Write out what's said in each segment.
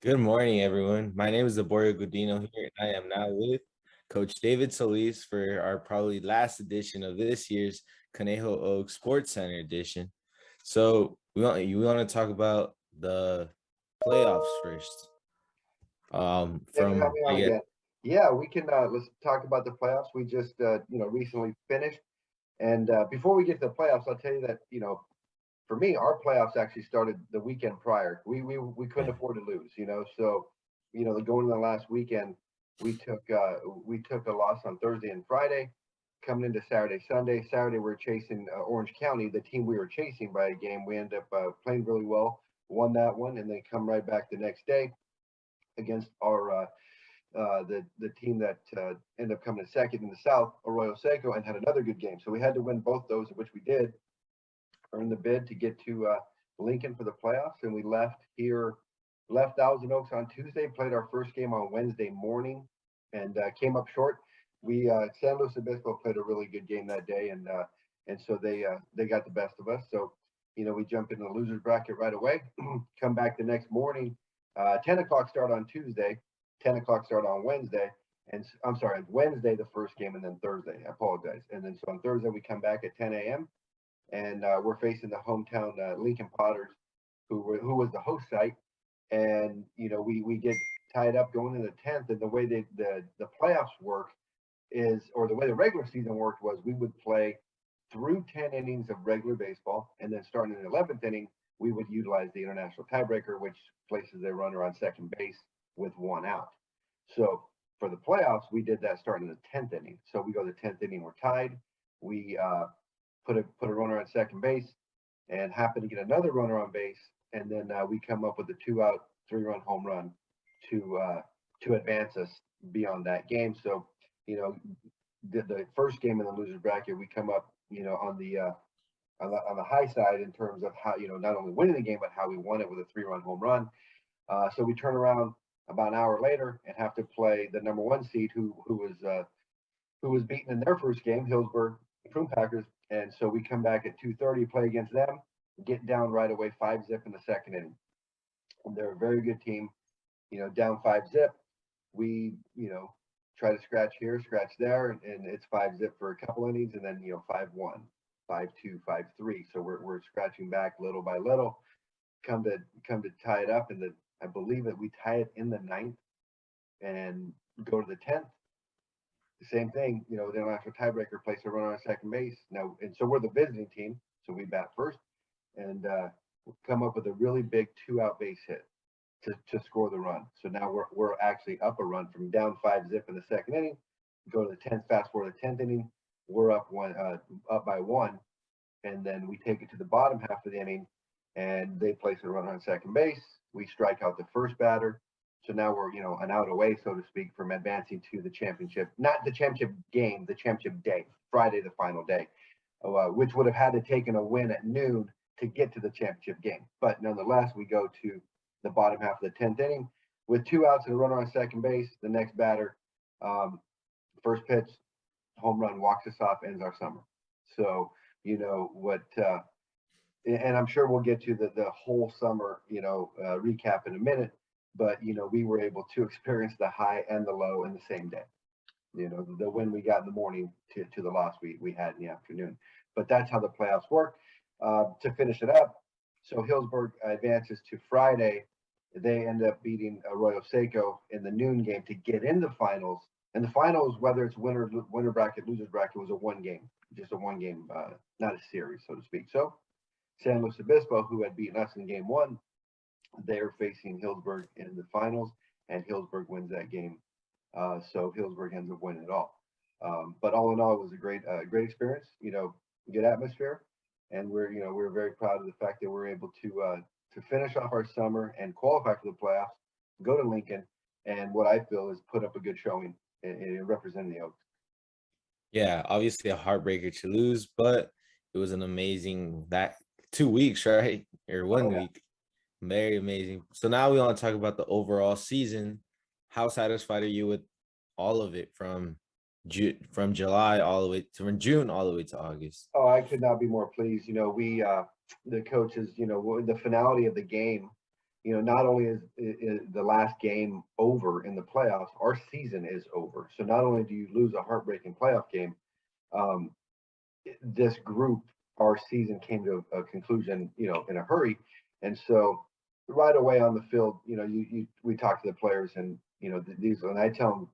Good morning, everyone. My name is Zaborio Godino here, and I am now with Coach David Solis for our probably last edition of this year's Conejo Oak Sports Center edition. So we want to talk about the playoffs first. Thanks for having From me I on get again. Yeah, we can let's talk about the playoffs. We just recently finished, and before we get to the playoffs, I'll tell you that for me, our playoffs actually started the weekend prior. We couldn't yeah, afford to lose, so going into the last weekend, we took we took a loss on Thursday and Friday. Coming into Saturday, Sunday. Saturday, we're chasing Orange County, the team we were chasing by a game. We ended up playing really well, won that one, and then come right back the next day against our the team that ended up coming in second in the South, Arroyo Seco, and had another good game. So we had to win both those, which we did, earn the bid to get to Lincoln for the playoffs. And we left Thousand Oaks on Tuesday, played our first game on Wednesday morning, and came up short. We San Luis Obispo played a really good game that day, and so they got the best of us. So we jump into the losers bracket right away. Come back the next morning. 10 o'clock start on Tuesday, 10 o'clock start on Wednesday, and I'm sorry, Wednesday the first game, and then Thursday. I apologize. And then so on Thursday we come back at 10 a.m. and we're facing the hometown Lincoln Potters, who was the host site, and we get tied up going into the 10th, and the way the playoffs work is, or the way the regular season worked was, we would play through 10 innings of regular baseball, and then starting in the 11th inning, we would utilize the international tiebreaker, which places a runner on second base with one out. So for the playoffs, we did that starting in the 10th inning. So we go to the 10th inning, we're tied. We put a runner on second base and happen to get another runner on base, and then we come up with a 2-out, 3-run home run to advance us beyond that game. So the first game in the losers bracket, we come up on the high side in terms of how not only winning the game but how we won it with a 3-run home run. So we turn around about an hour later and have to play the number one seed who was beaten in their first game, Hillsburg Prune Packers, and so we come back at 2:30, play against them, get down right away 5-zip in the second inning. And they're a very good team, down 5-zip. We try to scratch here, scratch there, and it's 5-zip for a couple innings, and then 5-1, 5-2, 5-3. So we're scratching back little by little, come to tie it up, and I believe that we tie it in the ninth and go to the 10th. The same thing, they don't have a tiebreaker, place a runner on second base now, and so we're the visiting team, so we bat first, and come up with a really big 2-out base hit to score the run. So now we're actually up a run from down 5-zip in the second inning. Go to the 10th, fast forward the 10th inning, we're up by one, and then we take it to the bottom half of the inning, and they place a runner on second base. We strike out the first batter. So now we're, an out away, so to speak, from advancing to the championship, not the championship game, the championship day, Friday, the final day, which would have had to taken a win at noon to get to the championship game. But nonetheless, we go to the bottom half of the 10th inning with 2 outs and a runner on second base. The next batter, first pitch, home run, walks us off, ends our summer. So, what, and I'm sure we'll get to the whole summer, recap in a minute. But we were able to experience the high and the low in the same day. The win we got in the morning to the loss we had in the afternoon. But that's how the playoffs work. To finish it up, so Hillsburg advances to Friday. They end up beating Arroyo Seco in the noon game to get in the finals. And the finals, whether it's winner bracket, losers bracket, was just a one game, not a series, so to speak. So San Luis Obispo, who had beaten us in game one, they're facing Hillsburg in the finals, and Hillsburg wins that game. So Hillsburg ends up winning it all. But all in all, it was a great experience. Good atmosphere, and we're very proud of the fact that we're able to finish off our summer and qualify for the playoffs, go to Lincoln, and what I feel is put up a good showing in representing the Oaks. yeah, obviously a heartbreaker to lose, but it was an amazing that 2 weeks, right? Or Oh one yeah. week. Very amazing. So now we want to talk about the overall season. How satisfied are you with all of it from July all the way to from June all the way to August? Oh, I could not be more pleased. We the coaches, the finality of the game. not only is the last game over in the playoffs, our season is over. So not only do you lose a heartbreaking playoff game, um, this group, our season came to a conclusion, in a hurry. And so right away on the field, we talk to the players, and these, and I tell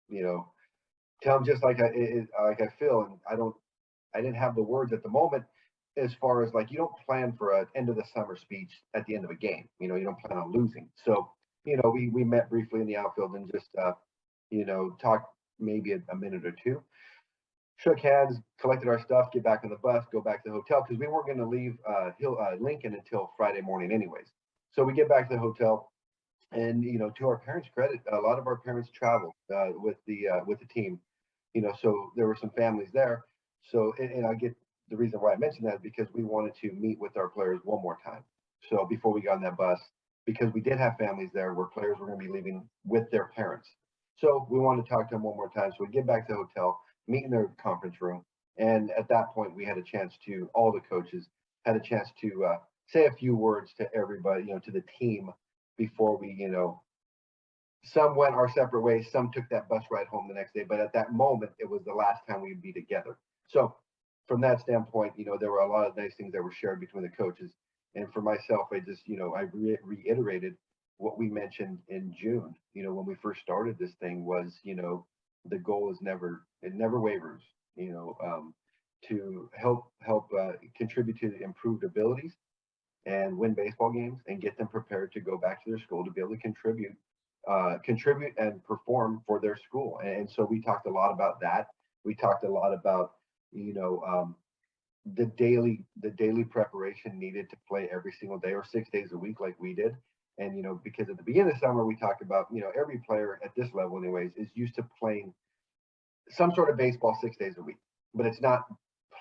them, just like I feel, and I didn't have the words at the moment, as far as like, you don't plan for an end of the summer speech at the end of a game. You don't plan on losing. So, we met briefly in the outfield and just, talked maybe a minute or two, shook hands, collected our stuff, get back on the bus, go back to the hotel, because we weren't going to leave Lincoln until Friday morning anyways. So we get back to the hotel, and to our parents' credit, a lot of our parents traveled with the team. So there were some families there. So, and I get the reason why I mentioned that is because we wanted to meet with our players one more time. So before we got on that bus, because we did have families there where players were going to be leaving with their parents. So we wanted to talk to them one more time. So we get back to the hotel, meet in their conference room. And at that point, we had a chance to, all the coaches had a chance to say a few words to everybody, to the team before we, some went our separate ways, some took that bus ride home the next day, but at that moment, it was the last time we'd be together. So from that standpoint, there were a lot of nice things that were shared between the coaches. And for myself, I just, reiterated what we mentioned in June, when we first started this thing was, the goal is it never wavers, to help contribute to the improved abilities and win baseball games and get them prepared to go back to their school to be able to contribute and perform for their school. And so we talked a lot about that. We talked a lot about, the daily preparation needed to play every single day or 6 days a week like we did. And, because at the beginning of the summer, we talked about, every player at this level anyways is used to playing some sort of baseball 6 days a week, but it's not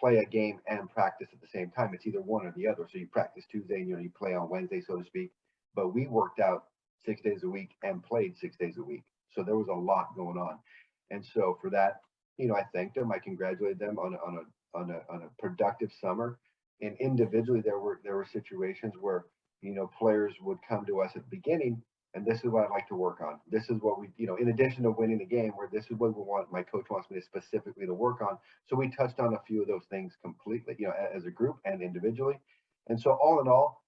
play a game and practice at the same time. It's either one or the other. So you practice Tuesday and, you play on Wednesday, so to speak. But we worked out 6 days a week and played 6 days a week. So there was a lot going on. And so for that, I thanked them. I congratulated them on a productive summer. And individually, there were situations where, players would come to us at the beginning, and this is what I'd like to work on. This is what we, in addition to winning the game, where this is what we want, my coach wants me to specifically to work on. So we touched on a few of those things completely, as a group and individually. And so all in all,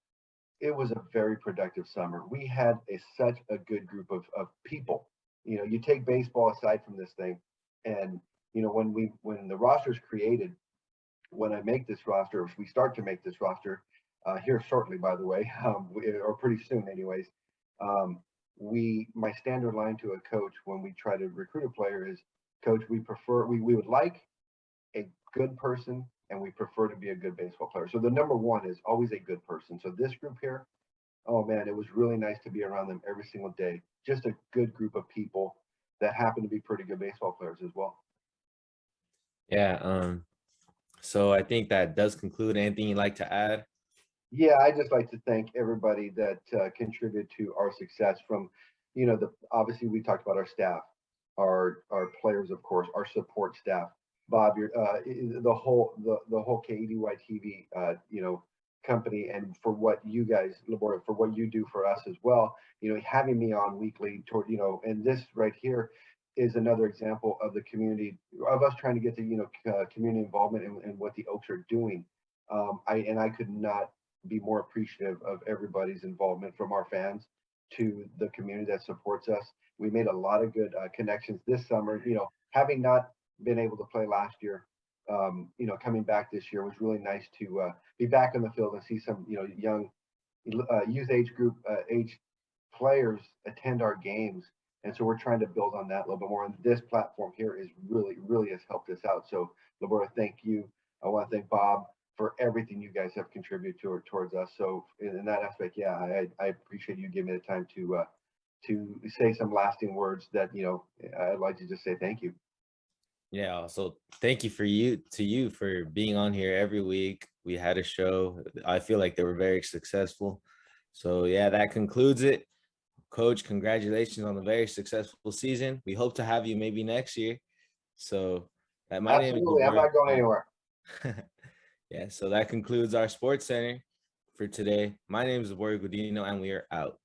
it was a very productive summer. We had such a good group of people. You take baseball aside from this thing, and when the roster's created, when I make this roster, if we start to make this roster here shortly, by the way, or pretty soon, anyways. My standard line to a coach when we try to recruit a player is, Coach, we would like a good person, and we prefer to be a good baseball player. So the number one is always a good person. So this group here, oh man, it was really nice to be around them every single day. Just a good group of people that happen to be pretty good baseball players as well. Yeah. So I think that does conclude. Anything you'd like to add? Yeah, I just like to thank everybody that contributed to our success. From, obviously we talked about our staff, our players, of course, our support staff. Bob, the whole KEDY TV, company, and for what you guys, Laborda, for what you do for us as well. Having me on weekly toward, and this right here is another example of the community, of us trying to get the community involvement in what the Oaks are doing. I could not be more appreciative of everybody's involvement, from our fans to the community that supports us. We made a lot of good connections this summer. Having not been able to play last year, coming back this year was really nice to be back in the field and see some, young youth age group age players attend our games. And so we're trying to build on that a little bit more. And this platform here is really has helped us out. So, Laborda, thank you. I want to thank Bob for everything you guys have contributed towards us. So in that aspect, yeah, I appreciate you giving me the time to say some lasting words that, I'd like to just say thank you. Yeah. So thank you to you for being on here every week. We had a show. I feel like they were very successful. So yeah, that concludes it. Coach, congratulations on a very successful season. We hope to have you maybe next year. So my name is Absolutely, I'm not going anywhere. Yeah, so that concludes our Sports Center. for today. My name is Borio Godino, and we are out.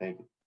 Thank you.